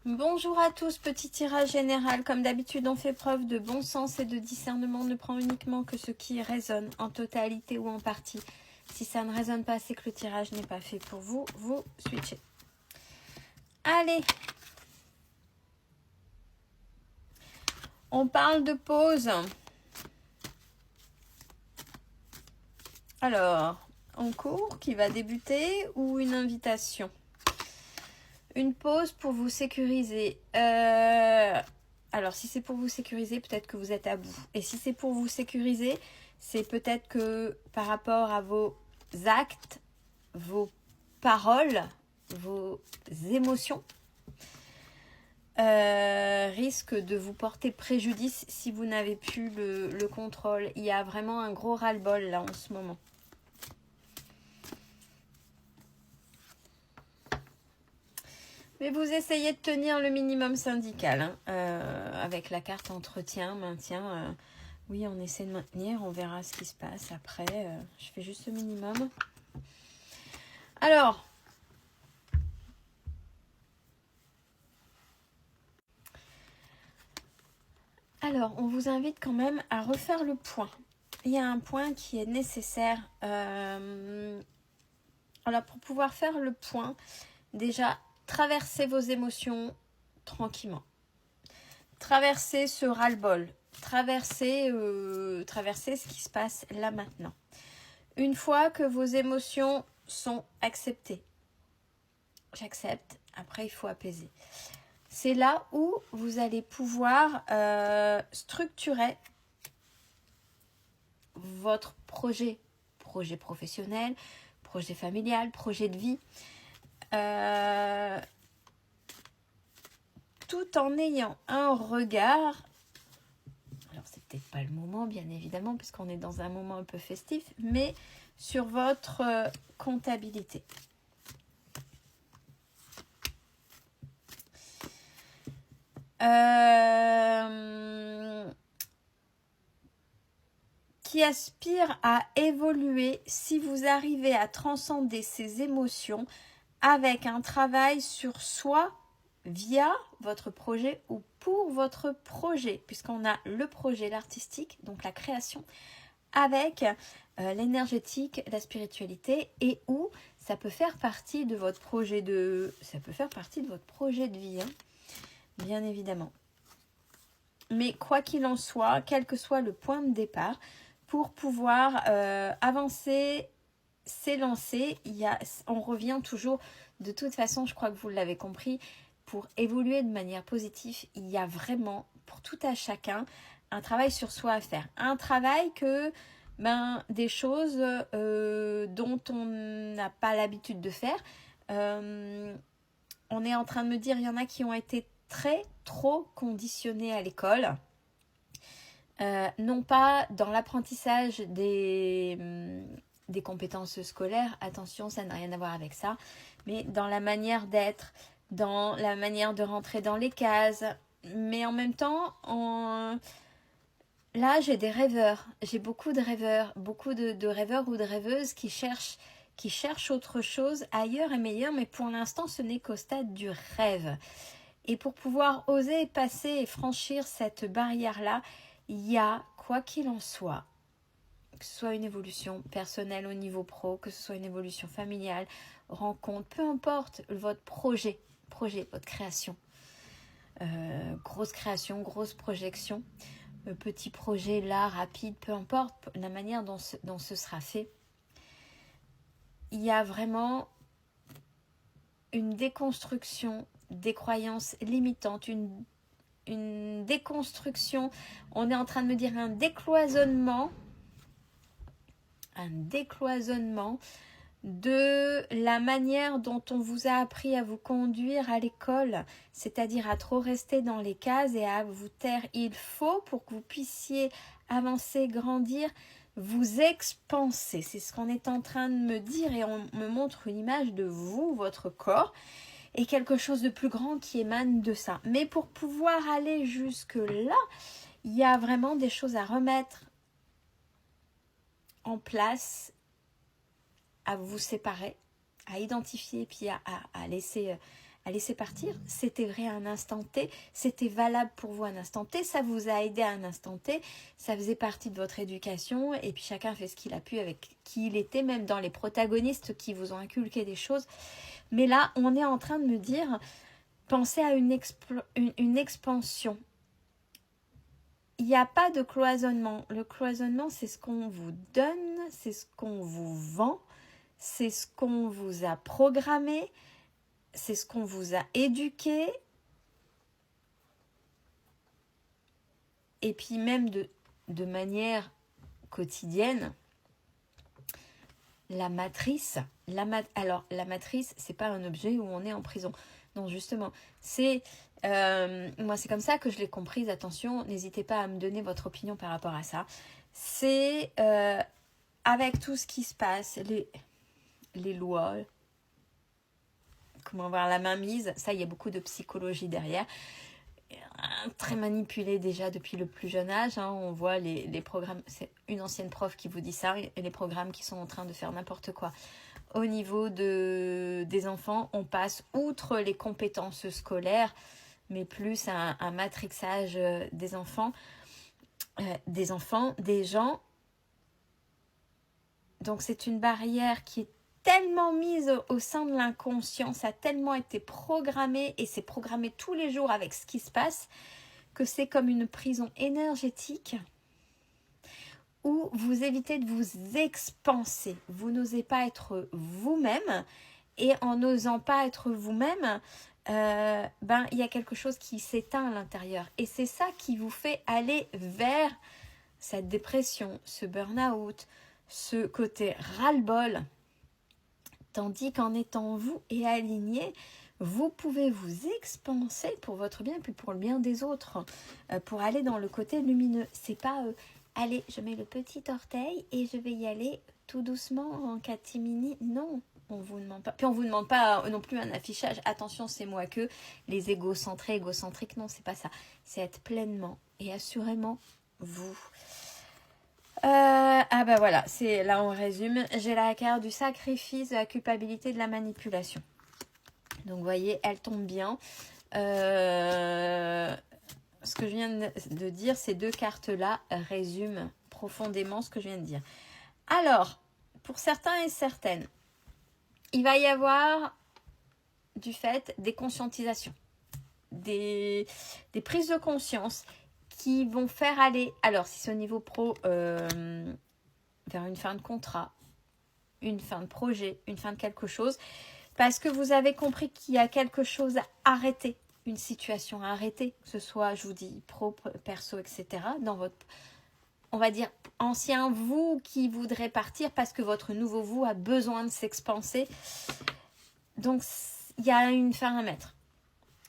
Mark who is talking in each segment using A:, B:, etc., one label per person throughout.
A: Bonjour à tous, petit tirage général. Comme d'habitude, on fait preuve de bon sens et de discernement. On ne prend uniquement que ce qui résonne en totalité ou en partie. Si ça ne résonne pas, c'est que le tirage n'est pas fait pour vous. Vous switchez. Allez, on parle de pause. Alors, en cours qui va débuter ou une invitation? Une pause pour vous sécuriser. Alors, si c'est pour vous sécuriser, peut-être que vous êtes à bout. Et si c'est pour vous sécuriser, c'est peut-être que par rapport à vos actes, vos paroles, vos émotions, risquent de vous porter préjudice si vous n'avez plus le contrôle. Il y a vraiment un gros ras-le-bol là en ce moment. Mais vous essayez de tenir le minimum syndical, hein, avec la carte entretien, maintien. Oui, on essaie de maintenir, on verra ce qui se passe après. Je fais juste le minimum. Alors, on vous invite quand même à refaire le point. Il y a un point qui est nécessaire. Alors, pour pouvoir faire le point, déjà, traversez vos émotions tranquillement. Traversez ce ras-le-bol. Traversez ce qui se passe là maintenant. Une fois que vos émotions sont acceptées, j'accepte, après il faut apaiser. C'est là où vous allez pouvoir structurer votre projet professionnel, projet familial, projet de vie, tout en ayant un regard. Alors c'est peut-être pas le moment bien évidemment puisqu'on est dans un moment un peu festif, mais sur votre comptabilité. Qui aspire à évoluer si vous arrivez à transcender ces émotions avec un travail sur soi via votre projet ou pour votre projet, puisqu'on a le projet, l'artistique, donc la création, avec l'énergétique, la spiritualité, et où ça peut faire partie de votre projet de vie, hein, bien évidemment. Mais quoi qu'il en soit, quel que soit le point de départ, pour pouvoir avancer, s'élancer, on revient toujours, de toute façon, je crois que vous l'avez compris, pour évoluer de manière positive, il y a vraiment, pour tout à chacun, un travail sur soi à faire. Un travail que, des choses dont on n'a pas l'habitude de faire. On est en train de me dire, il y en a qui ont été trop conditionnés à l'école. Non pas dans l'apprentissage des compétences scolaires, attention, ça n'a rien à voir avec ça, mais dans la manière d'être, dans la manière de rentrer dans les cases. Mais en même temps, là, j'ai des rêveurs, j'ai beaucoup de rêveurs ou de rêveuses qui cherchent autre chose ailleurs et meilleur, mais pour l'instant, ce n'est qu'au stade du rêve. Et pour pouvoir oser passer et franchir cette barrière-là, il y a, quoi qu'il en soit, que ce soit une évolution personnelle au niveau pro, que ce soit une évolution familiale, rencontre, peu importe votre projet, votre création. Grosse création, grosse projection, petit projet là, rapide, peu importe la manière dont ce sera fait. Il y a vraiment une déconstruction des croyances limitantes, une déconstruction, on est en train de me dire un décloisonnement de la manière dont on vous a appris à vous conduire à l'école, c'est-à-dire à trop rester dans les cases et à vous taire. Il faut, pour que vous puissiez avancer, grandir, vous expanser. C'est ce qu'on est en train de me dire et on me montre une image de vous, votre corps, et quelque chose de plus grand qui émane de ça. Mais pour pouvoir aller jusque-là, il y a vraiment des choses à remettre en place, à vous séparer, à identifier, puis à laisser à laisser partir. C'était vrai à un instant T, c'était valable pour vous à un instant T, ça vous a aidé à un instant T, ça faisait partie de votre éducation et puis chacun fait ce qu'il a pu avec qui il était, même dans les protagonistes qui vous ont inculqué des choses. Mais là, on est en train de me dire, pensez à une expansion. Il n'y a pas de cloisonnement. Le cloisonnement, c'est ce qu'on vous donne, c'est ce qu'on vous vend, c'est ce qu'on vous a programmé, c'est ce qu'on vous a éduqué. Et puis même de manière quotidienne, la matrice, alors la matrice, c'est pas un objet où on est en prison. Non, justement, c'est... moi, c'est comme ça que je l'ai comprise. Attention, n'hésitez pas à me donner votre opinion par rapport à ça. C'est avec tout ce qui se passe, les lois, comment voir la mainmise, ça, il y a beaucoup de psychologie derrière. Très manipulé déjà depuis le plus jeune âge. Hein. On voit les programmes, c'est une ancienne prof qui vous dit ça, et les programmes qui sont en train de faire n'importe quoi. Au niveau des enfants, on passe outre les compétences scolaires, mais plus un matrixage des enfants, des gens. Donc c'est une barrière qui est tellement mise au sein de l'inconscient, ça a tellement été programmé et c'est programmé tous les jours avec ce qui se passe, que c'est comme une prison énergétique où vous évitez de vous expanser. Vous n'osez pas être vous-même et en n'osant pas être vous-même, il y a quelque chose qui s'éteint à l'intérieur. Et c'est ça qui vous fait aller vers cette dépression, ce burn-out, ce côté ras-le-bol. Tandis qu'en étant vous et aligné, vous pouvez vous expanser pour votre bien et puis pour le bien des autres, pour aller dans le côté lumineux. C'est pas allez, je mets le petit orteil et je vais y aller tout doucement en catimini. Non, on vous demande pas. Puis on vous demande pas non plus un affichage. Attention, c'est moi que les égocentriques. Non, c'est pas ça. C'est être pleinement et assurément vous. Voilà, c'est là on résume. J'ai la carte du sacrifice, de la culpabilité, de la manipulation. Donc vous voyez, elle tombe bien. Ce que je viens de dire, ces deux cartes-là résument profondément ce que je viens de dire. Alors, pour certains et certaines, il va y avoir du fait des conscientisations, des prises de conscience qui vont faire aller, alors si c'est au niveau pro, vers une fin de contrat, une fin de projet, une fin de quelque chose, parce que vous avez compris qu'il y a quelque chose à arrêter, une situation à arrêter, que ce soit, je vous dis, pro, perso, etc., dans votre, on va dire, ancien vous qui voudrait partir parce que votre nouveau vous a besoin de s'expanser. Donc, il y a une fin à mettre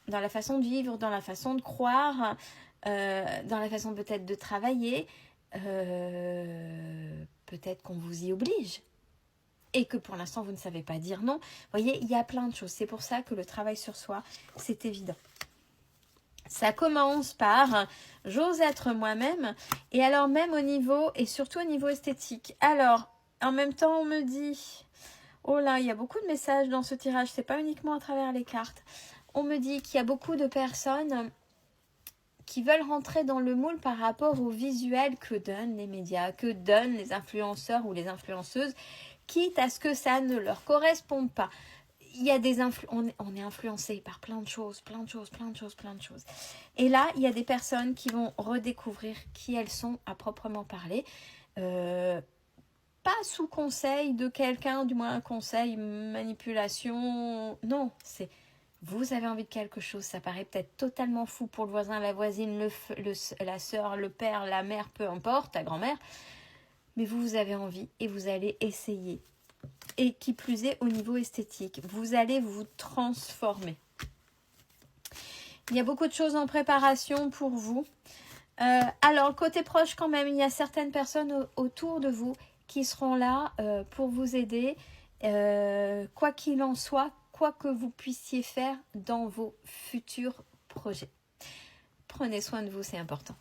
A: dans la façon de vivre, dans la façon de croire, dans la façon peut-être de travailler, peut-être qu'on vous y oblige et que pour l'instant vous ne savez pas dire non. Vous voyez, il y a plein de choses. C'est pour ça que le travail sur soi, c'est évident. Ça commence par j'ose être moi-même, et alors même au niveau, et surtout au niveau esthétique. Alors, en même temps, on me dit, oh là, il y a beaucoup de messages dans ce tirage, c'est pas uniquement à travers les cartes. On me dit qu'il y a beaucoup de personnes qui veulent rentrer dans le moule par rapport au visuel que donnent les médias, que donnent les influenceurs ou les influenceuses, quitte à ce que ça ne leur corresponde pas. Il y a des on est influencé par plein de choses. Et là, il y a des personnes qui vont redécouvrir qui elles sont à proprement parler. Pas sous conseil de quelqu'un, du moins un conseil, manipulation. Non, c'est vous avez envie de quelque chose. Ça paraît peut-être totalement fou pour le voisin, la voisine, la sœur, le père, la mère, peu importe, ta grand-mère. Mais vous avez envie et vous allez essayer. Et qui plus est au niveau esthétique, vous allez vous transformer. Il y a beaucoup de choses en préparation pour vous. Alors, côté proche quand même, il y a certaines personnes autour de vous qui seront là pour vous aider, quoi qu'il en soit, quoi que vous puissiez faire dans vos futurs projets. Prenez soin de vous, c'est important.